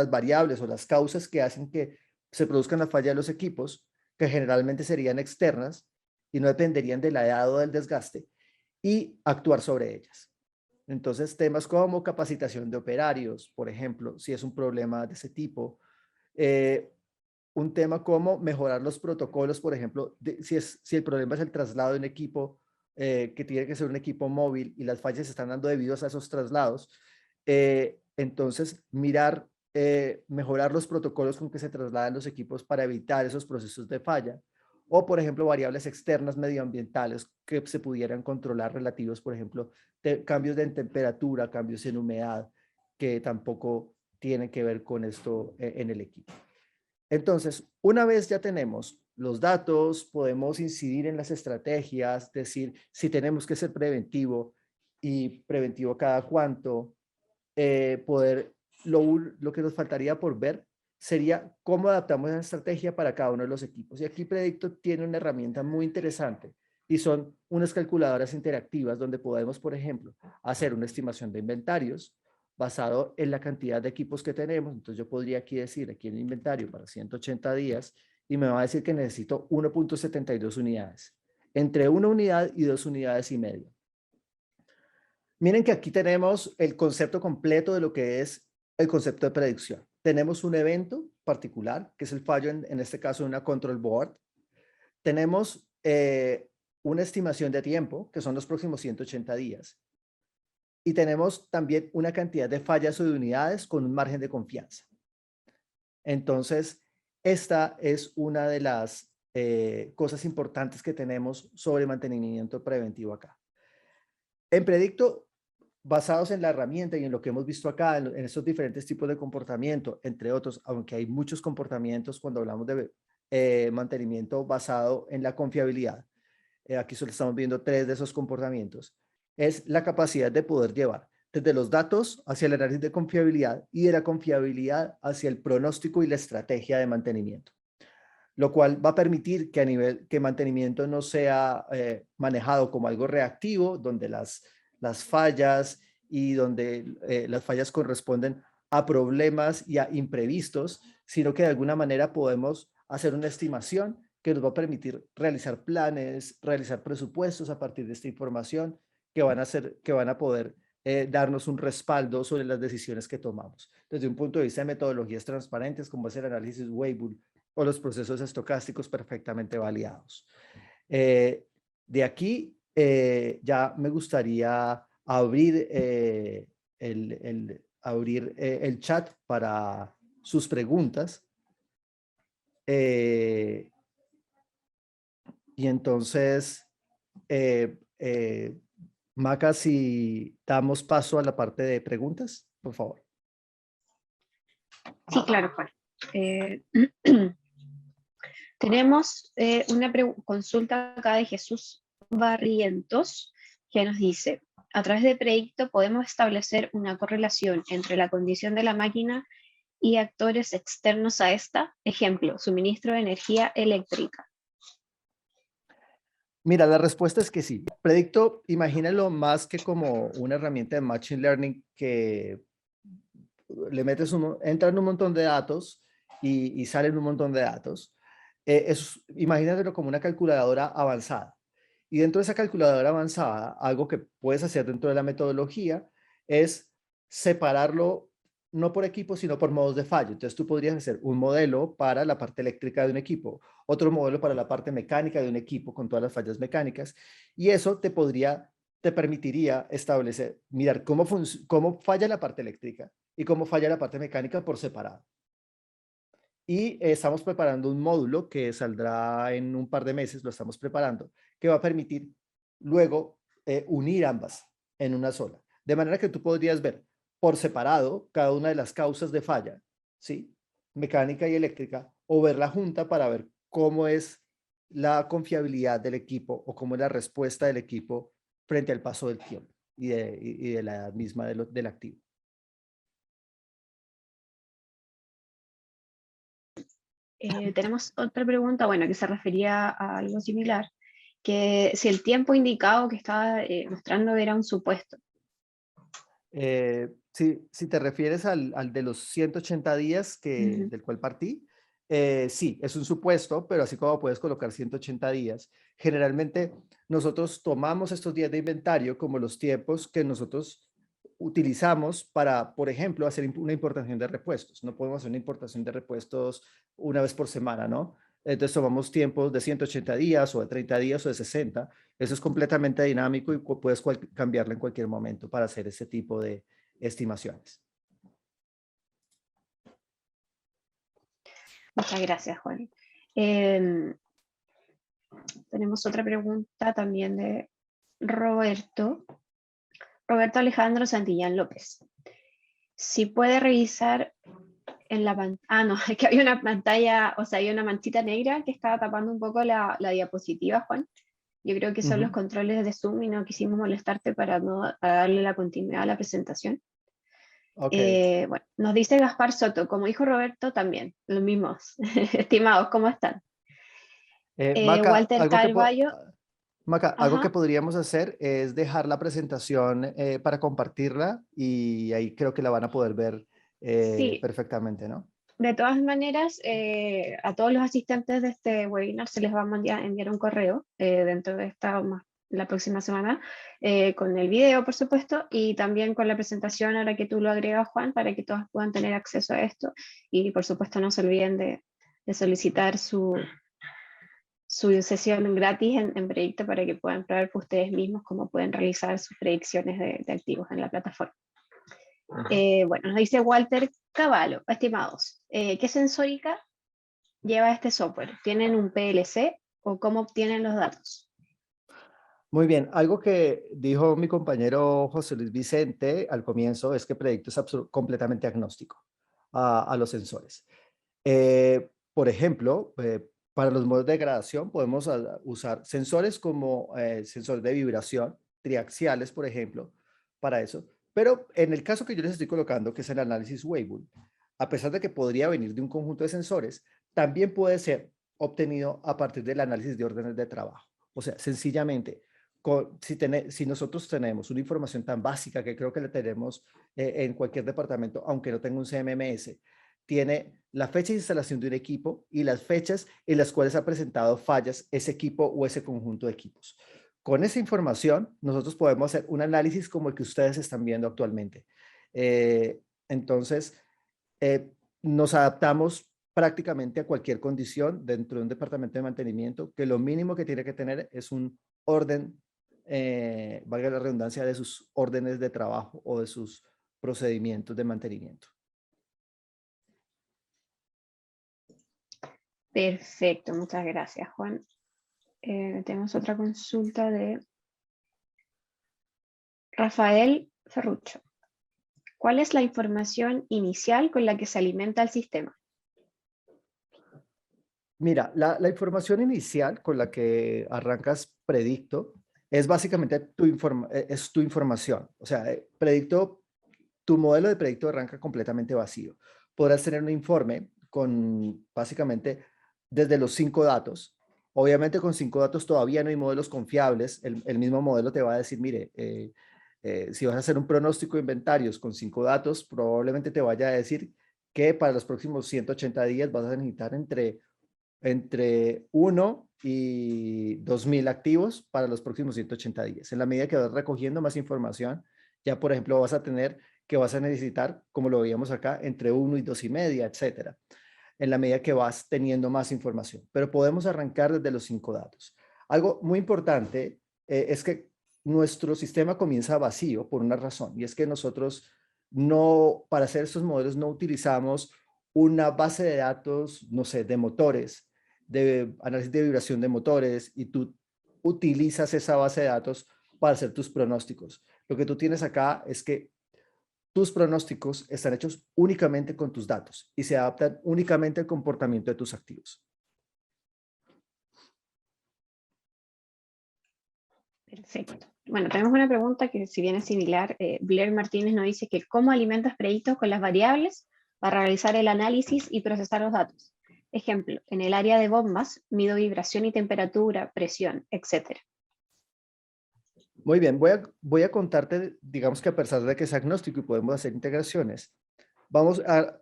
variables o las causas que hacen que se produzcan la falla de los equipos, que generalmente serían externas y no dependerían de la edad o del desgaste, y actuar sobre ellas. Entonces, temas como capacitación de operarios, por ejemplo, si es un problema de ese tipo, un tema como mejorar los protocolos, por ejemplo, si el problema es el traslado de un equipo, que tiene que ser un equipo móvil y las fallas se están dando debido a esos traslados, entonces mejorar los protocolos con que se trasladan los equipos para evitar esos procesos de falla, o por ejemplo variables externas medioambientales que se pudieran controlar relativos, por ejemplo, cambios en temperatura, cambios en humedad, que tampoco tienen que ver con esto en el equipo. Entonces, una vez ya tenemos los datos, podemos incidir en las estrategias, decir si tenemos que ser preventivo y preventivo cada cuánto, lo que nos faltaría por ver sería cómo adaptamos la estrategia para cada uno de los equipos. Y aquí Predicto tiene una herramienta muy interesante y son unas calculadoras interactivas donde podemos, por ejemplo, hacer una estimación de inventarios basado en la cantidad de equipos que tenemos. Entonces yo podría aquí decir, aquí en el inventario para 180 días, y me va a decir que necesito 1.72 unidades, entre 1 unidad y 2 unidades y media. Miren que aquí tenemos el concepto completo de lo que es el concepto de predicción. Tenemos un evento particular, que es el fallo, en este caso, de una control board. Tenemos una estimación de tiempo, que son los próximos 180 días. Y tenemos también una cantidad de fallas o de unidades con un margen de confianza. Entonces, esta es una de las cosas importantes que tenemos sobre mantenimiento preventivo acá. En Predicto, basados en la herramienta y en lo que hemos visto acá, en estos diferentes tipos de comportamiento, entre otros, aunque hay muchos comportamientos cuando hablamos de mantenimiento basado en la confiabilidad, aquí solo estamos viendo 3 de esos comportamientos, es la capacidad de poder llevar desde los datos hacia el análisis de confiabilidad y de la confiabilidad hacia el pronóstico y la estrategia de mantenimiento, lo cual va a permitir que mantenimiento no sea manejado como algo reactivo, donde las fallas y donde las fallas corresponden a problemas y a imprevistos, sino que de alguna manera podemos hacer una estimación que nos va a permitir realizar planes, realizar presupuestos a partir de esta información que van a poder darnos un respaldo sobre las decisiones que tomamos. Desde un punto de vista de metodologías transparentes, como es el análisis Weibull o los procesos estocásticos perfectamente validados. De aquí ya me gustaría abrir el chat para sus preguntas. Y entonces, Maca, si damos paso a la parte de preguntas, por favor. Sí, claro, Juan. Tenemos una consulta acá de Jesús Barrientos, que nos dice: a través de Predicto podemos establecer una correlación entre la condición de la máquina y actores externos a esta, ejemplo, suministro de energía eléctrica. Mira, la respuesta es que sí. Predicto, imagínalo más que como una herramienta de Machine Learning que le metes entran un montón de datos y salen un montón de datos. Imagínatelo como una calculadora avanzada. Y dentro de esa calculadora avanzada, algo que puedes hacer dentro de la metodología es separarlo no por equipo, sino por modos de fallo. Entonces tú podrías hacer un modelo para la parte eléctrica de un equipo, otro modelo para la parte mecánica de un equipo con todas las fallas mecánicas, y eso te permitiría establecer, mirar cómo falla la parte eléctrica y cómo falla la parte mecánica por separado. Y estamos preparando un módulo que saldrá en un par de meses, lo estamos preparando, que va a permitir luego unir ambas en una sola. De manera que tú podrías ver por separado cada una de las causas de falla, ¿sí? Mecánica y eléctrica, o verla junta para ver cómo es la confiabilidad del equipo o cómo es la respuesta del equipo frente al paso del tiempo y de la edad misma del activo. Tenemos otra pregunta, bueno, que se refería a algo similar, que si el tiempo indicado que estaba mostrando era un supuesto. Si te refieres al de los 180 días del cual partí, sí, es un supuesto, pero así como puedes colocar 180 días, generalmente nosotros tomamos estos días de inventario como los tiempos que nosotros utilizamos para, por ejemplo, hacer una importación de repuestos. No podemos hacer una importación de repuestos una vez por semana, ¿no? Entonces tomamos tiempos de 180 días o de 30 días o de 60. Eso es completamente dinámico y puedes cambiarlo en cualquier momento para hacer ese tipo de estimaciones. Muchas gracias, Juan. Tenemos otra pregunta también de Roberto Alejandro Santillán López. Si puede revisar en la pantalla, no, es que había una pantalla, o sea, hay una manchita negra que estaba tapando un poco la diapositiva, Juan. Yo creo que son los controles de Zoom y no quisimos molestarte para darle la continuidad a la presentación. Ok. Bueno, nos dice Gaspar Soto, como dijo Roberto, también, los mismos. Estimados, ¿cómo están? Maca, Walter Carballo, Maca, algo que ajá, podríamos hacer es dejar la presentación para compartirla y ahí creo que la van a poder ver sí, perfectamente, ¿no? de todas maneras, a todos los asistentes de este webinar se les va a enviar un correo dentro de la próxima semana con el video, por supuesto, y también con la presentación ahora que tú lo agregas, Juan, para que todos puedan tener acceso a esto. Y por supuesto no se olviden de solicitar su sesión gratis en Predicto para que puedan probar por ustedes mismos cómo pueden realizar sus predicciones de activos en la plataforma. Bueno, nos dice Walter Cavallo, estimados, ¿qué sensórica lleva este software? ¿Tienen un PLC o cómo obtienen los datos? Muy bien, algo que dijo mi compañero José Luis Vicente al comienzo es que Predicto es completamente agnóstico a los sensores. Por ejemplo, para los modos de degradación podemos usar sensores como sensores de vibración, triaxiales, por ejemplo, para eso. Pero en el caso que yo les estoy colocando, que es el análisis Weibull, a pesar de que podría venir de un conjunto de sensores, también puede ser obtenido a partir del análisis de órdenes de trabajo. O sea, sencillamente, si nosotros tenemos una información tan básica que creo que la tenemos en cualquier departamento, aunque no tenga un CMMS, tiene la fecha de instalación de un equipo y las fechas en las cuales ha presentado fallas ese equipo o ese conjunto de equipos. Con esa información, nosotros podemos hacer un análisis como el que ustedes están viendo actualmente. Entonces, nos adaptamos prácticamente a cualquier condición dentro de un departamento de mantenimiento, que lo mínimo que tiene que tener es un orden, valga la redundancia, de sus órdenes de trabajo o de sus procedimientos de mantenimiento. Perfecto, muchas gracias, Juan. Tenemos otra consulta de Rafael Ferrucho. ¿Cuál es la información inicial con la que se alimenta el sistema? Mira, la información inicial con la que arrancas Predicto es básicamente tu información. O sea, Predicto, tu modelo de Predicto arranca completamente vacío. Podrás tener un informe con básicamente desde los 5 datos. Obviamente con 5 datos todavía no hay modelos confiables. El mismo modelo te va a decir, mire, si vas a hacer un pronóstico de inventarios con 5 datos, probablemente te vaya a decir que para los próximos 180 días vas a necesitar entre 1 y 2.000 activos para los próximos 180 días. En la medida que vas recogiendo más información, ya por ejemplo vas a tener que vas a necesitar, como lo veíamos acá, entre 1 y 2,5, etcétera, en la medida que vas teniendo más información. Pero podemos arrancar desde los 5 datos. Algo muy importante es que nuestro sistema comienza vacío por una razón, y es que nosotros no, para hacer estos modelos, no utilizamos una base de datos, no sé, de motores, de análisis de vibración de motores, y tú utilizas esa base de datos para hacer tus pronósticos. Lo que tú tienes acá es que tus pronósticos están hechos únicamente con tus datos y se adaptan únicamente al comportamiento de tus activos. Perfecto. Bueno, tenemos una pregunta que si bien es similar, Blair Martínez nos dice que ¿cómo alimentas predictos con las variables para realizar el análisis y procesar los datos? Ejemplo, en el área de bombas, mido vibración y temperatura, presión, etc. Muy bien, voy a contarte, digamos que a pesar de que es agnóstico y podemos hacer integraciones,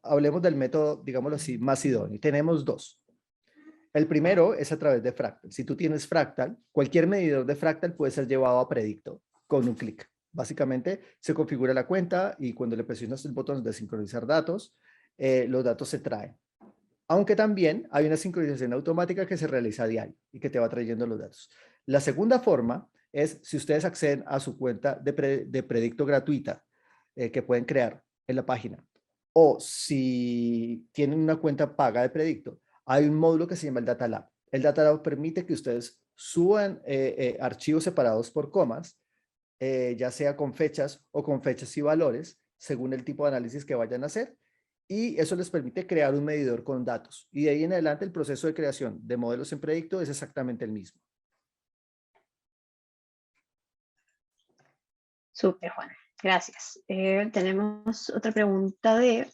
hablemos del método, digámoslo así, más idóneo. Tenemos dos. El primero es a través de Fractal. Si tú tienes Fractal, cualquier medidor de Fractal puede ser llevado a Predicto con un clic. Básicamente se configura la cuenta y cuando le presionas el botón de sincronizar datos, los datos se traen. Aunque también hay una sincronización automática que se realiza a diario y que te va trayendo los datos. La segunda forma es si ustedes acceden a su cuenta de Predicto gratuita que pueden crear en la página, o si tienen una cuenta paga de Predicto, hay un módulo que se llama el Data Lab. El Data Lab permite que ustedes suban archivos separados por comas, ya sea con fechas o con fechas y valores, según el tipo de análisis que vayan a hacer, y eso les permite crear un medidor con datos. Y de ahí en adelante el proceso de creación de modelos en Predicto es exactamente el mismo. Súper, Juan. Gracias. Tenemos otra pregunta de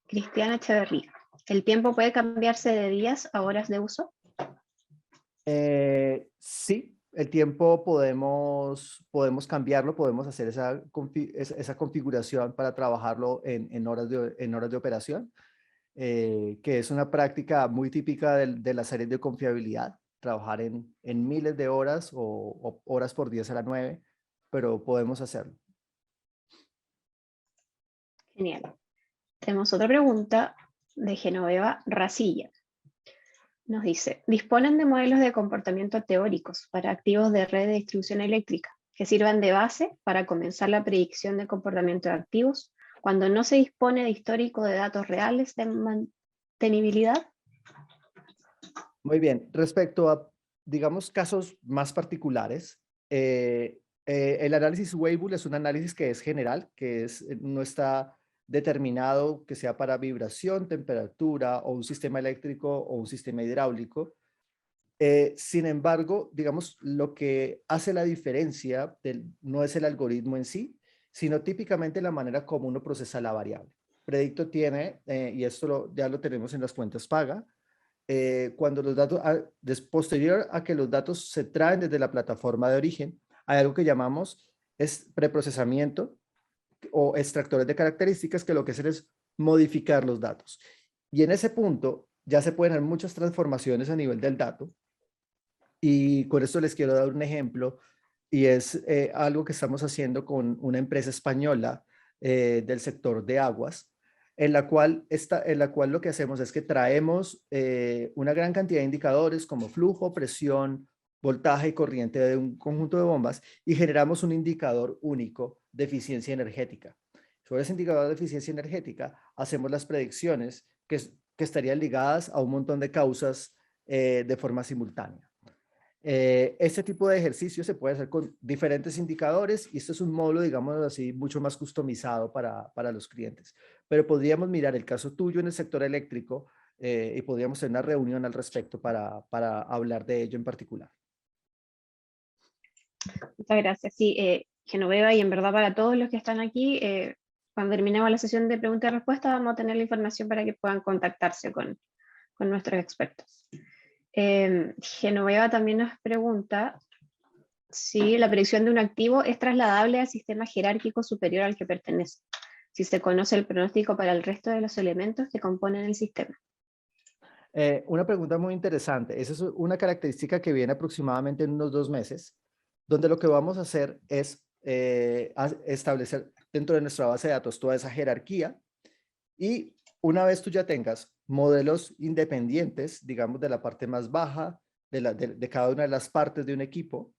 Cristiana Echeverría. ¿El tiempo puede cambiarse de días a horas de uso? Sí, el tiempo podemos cambiarlo, podemos hacer esa configuración para trabajarlo en horas de operación, que es una práctica muy típica de las series de confiabilidad, trabajar en miles de horas o horas por 10 a la 9, pero podemos hacerlo. Genial. Tenemos otra pregunta de Genoveva Racilla. Nos dice, ¿disponen de modelos de comportamiento teóricos para activos de red de distribución eléctrica que sirvan de base para comenzar la predicción de comportamiento de activos cuando no se dispone de histórico de datos reales de mantenibilidad? Muy bien. Respecto a, digamos, casos más particulares, el análisis Weibull es un análisis que es general, no está determinado que sea para vibración, temperatura o un sistema eléctrico o un sistema hidráulico. Sin embargo, digamos, lo que hace la diferencia no es el algoritmo en sí, sino típicamente la manera como uno procesa la variable. Predicto tiene, y esto ya lo tenemos en las cuentas paga, cuando los datos, posterior a que los datos se traen desde la plataforma de origen, hay algo que llamamos preprocesamiento o extractores de características, que lo que hacen es modificar los datos. Y en ese punto ya se pueden hacer muchas transformaciones a nivel del dato. Y con esto les quiero dar un ejemplo, y es algo que estamos haciendo con una empresa española del sector de aguas, en la cual lo que hacemos es que traemos una gran cantidad de indicadores como flujo, presión, voltaje y corriente de un conjunto de bombas, y generamos un indicador único de eficiencia energética. Sobre ese indicador de eficiencia energética hacemos las predicciones que estarían ligadas a un montón de causas de forma simultánea. Este tipo de ejercicio se puede hacer con diferentes indicadores, y esto es un módulo, digamos así, mucho más customizado para los clientes. Pero podríamos mirar el caso tuyo en el sector eléctrico y podríamos tener una reunión al respecto para hablar de ello en particular. Muchas gracias. Sí, Genoveva, y en verdad para todos los que están aquí, cuando terminemos la sesión de preguntas y respuestas vamos a tener la información para que puedan contactarse con nuestros expertos. Genoveva también nos pregunta si la predicción de un activo es trasladable al sistema jerárquico superior al que pertenece, si se conoce el pronóstico para el resto de los elementos que componen el sistema. Una pregunta muy interesante. Esa es una característica que viene aproximadamente en unos 2 meses, donde lo que vamos a hacer es establecer dentro de nuestra base de datos toda esa jerarquía, y una vez tú ya tengas modelos independientes, digamos, de la parte más baja de cada una de las partes de un equipo,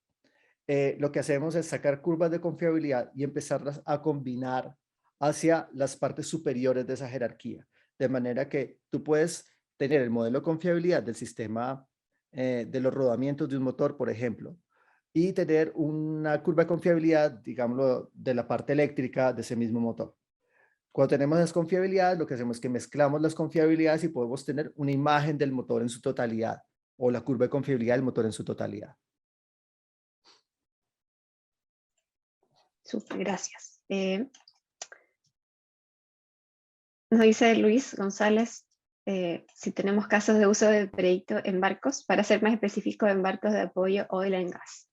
lo que hacemos es sacar curvas de confiabilidad y empezarlas a combinar hacia las partes superiores de esa jerarquía, de manera que tú puedes tener el modelo de confiabilidad del sistema de los rodamientos de un motor, por ejemplo, y tener una curva de confiabilidad, digámoslo, de la parte eléctrica de ese mismo motor. Cuando tenemos las confiabilidades, lo que hacemos es que mezclamos las confiabilidades y podemos tener una imagen del motor en su totalidad, o la curva de confiabilidad del motor en su totalidad. Súper, gracias. Nos dice Luis González si tenemos casos de uso de Predicto en barcos, para ser más específico, en barcos de apoyo oil and gas.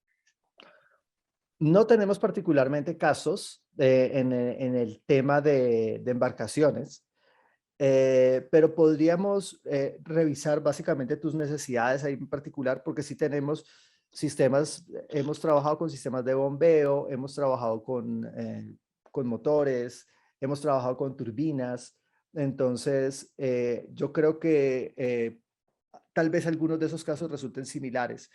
No tenemos particularmente casos en el tema de embarcaciones, pero podríamos revisar básicamente tus necesidades ahí en particular, porque sí tenemos sistemas, hemos trabajado con sistemas de bombeo, hemos trabajado con motores, hemos trabajado con turbinas. Entonces, yo creo que tal vez algunos de esos casos resulten similares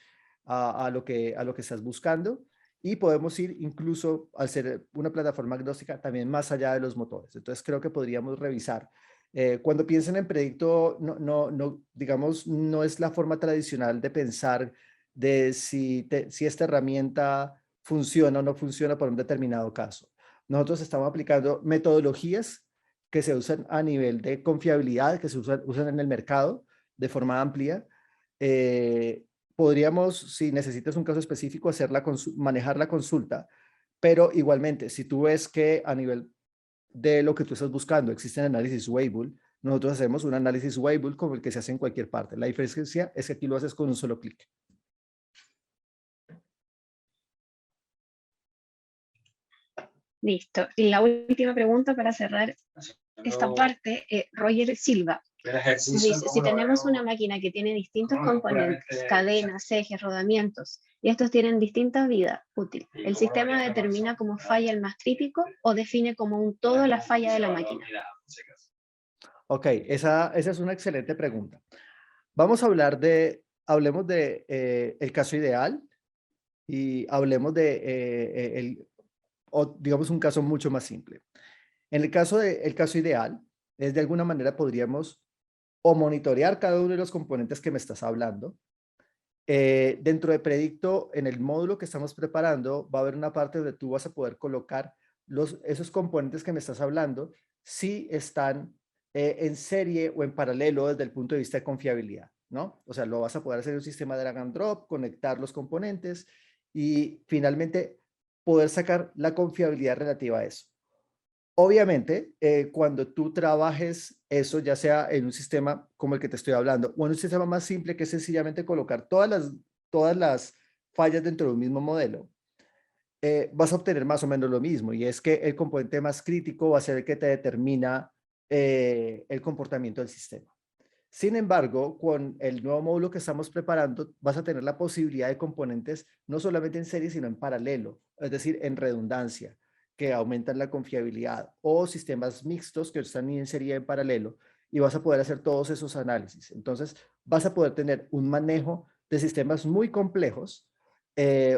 a lo que estás buscando, y podemos ir incluso, al ser una plataforma agnóstica, también más allá de los motores. Entonces, creo que podríamos revisar. Cuando piensen en Predicto, digamos, no es la forma tradicional de pensar de si esta herramienta funciona o no funciona para un determinado caso. Nosotros estamos aplicando metodologías que se usan a nivel de confiabilidad, que se usan en el mercado de forma amplia. Podríamos, si necesitas un caso específico, manejar la consulta, pero igualmente, si tú ves que a nivel de lo que tú estás buscando existe un análisis Weibull, nosotros hacemos un análisis Weibull como el que se hace en cualquier parte. La diferencia es que aquí lo haces con un solo clic. Listo. Y la última pregunta para cerrar esta parte, Roger Silva nos dice, si tenemos una máquina que tiene distintos componentes, cadenas, ejes, rodamientos, y estos tienen distintas vidas útiles, ¿el sistema determina como falla el más crítico o define como un todo la falla de la máquina? Ok, esa es una excelente pregunta. Vamos a hablemos de el caso ideal y hablemos de digamos un caso mucho más simple. En el caso ideal, es de alguna manera podríamos o monitorear cada uno de los componentes que me estás hablando. Dentro de Predicto, en el módulo que estamos preparando, va a haber una parte donde tú vas a poder colocar esos componentes que me estás hablando, si están en serie o en paralelo desde el punto de vista de confiabilidad, ¿no? O sea, lo vas a poder hacer en un sistema de drag and drop, conectar los componentes y finalmente poder sacar la confiabilidad relativa a eso. Obviamente, cuando tú trabajes eso, ya sea en un sistema como el que te estoy hablando, o en un sistema más simple que es sencillamente colocar todas las fallas dentro de un mismo modelo, vas a obtener más o menos lo mismo, y es que el componente más crítico va a ser el que te determina el comportamiento del sistema. Sin embargo, con el nuevo módulo que estamos preparando, vas a tener la posibilidad de componentes no solamente en serie, sino en paralelo, es decir, en redundancia, que aumentan la confiabilidad, o sistemas mixtos que están en serie y en paralelo, y vas a poder hacer todos esos análisis. Entonces, vas a poder tener un manejo de sistemas muy complejos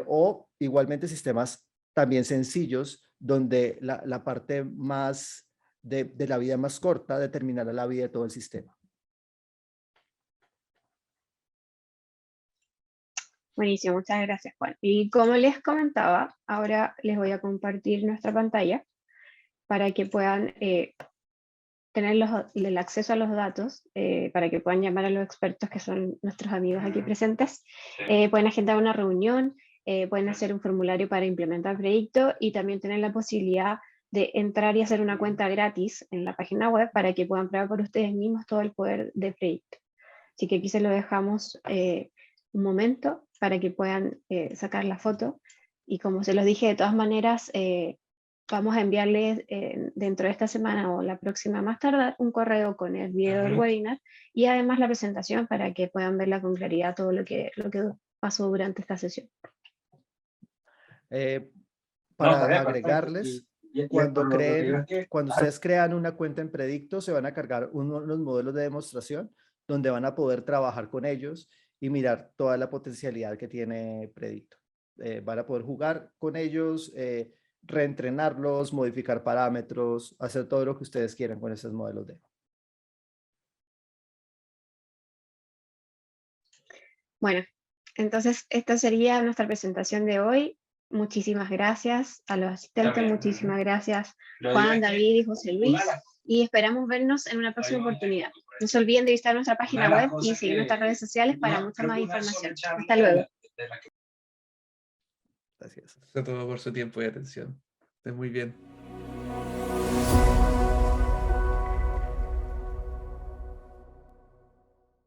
o igualmente sistemas también sencillos, donde la parte más de la vida más corta determinará la vida de todo el sistema. Buenísimo, muchas gracias, Juan. Y como les comentaba, ahora les voy a compartir nuestra pantalla para que puedan tener el acceso a los datos, para que puedan llamar a los expertos que son nuestros amigos aquí presentes. Pueden agendar una reunión, pueden hacer un formulario para implementar el proyecto y también tener la posibilidad de entrar y hacer una cuenta gratis en la página web para que puedan probar por ustedes mismos todo el poder del proyecto. Así que aquí se lo dejamos un momento para que puedan sacar la foto. Y como se los dije, de todas maneras, vamos a enviarles dentro de esta semana o la próxima más tardar un correo con el video del webinar y además la presentación para que puedan verla con claridad todo lo que pasó durante esta sesión. Para agregarles, cuando ustedes crean una cuenta en Predicto, se van a cargar unos modelos de demostración donde van a poder trabajar con ellos y mirar toda la potencialidad que tiene Predicto. Van a poder jugar con ellos, reentrenarlos, modificar parámetros, hacer todo lo que ustedes quieran con esos modelos de. Bueno, entonces esta sería nuestra presentación de hoy. Muchísimas gracias a los asistentes, muchísimas gracias Juan, David y José Luis, y esperamos vernos en una próxima oportunidad. No se olviden de visitar nuestra página web y seguir nuestras redes sociales para mucha más información. Hasta luego. Gracias a todos por su tiempo y atención. Estén muy bien.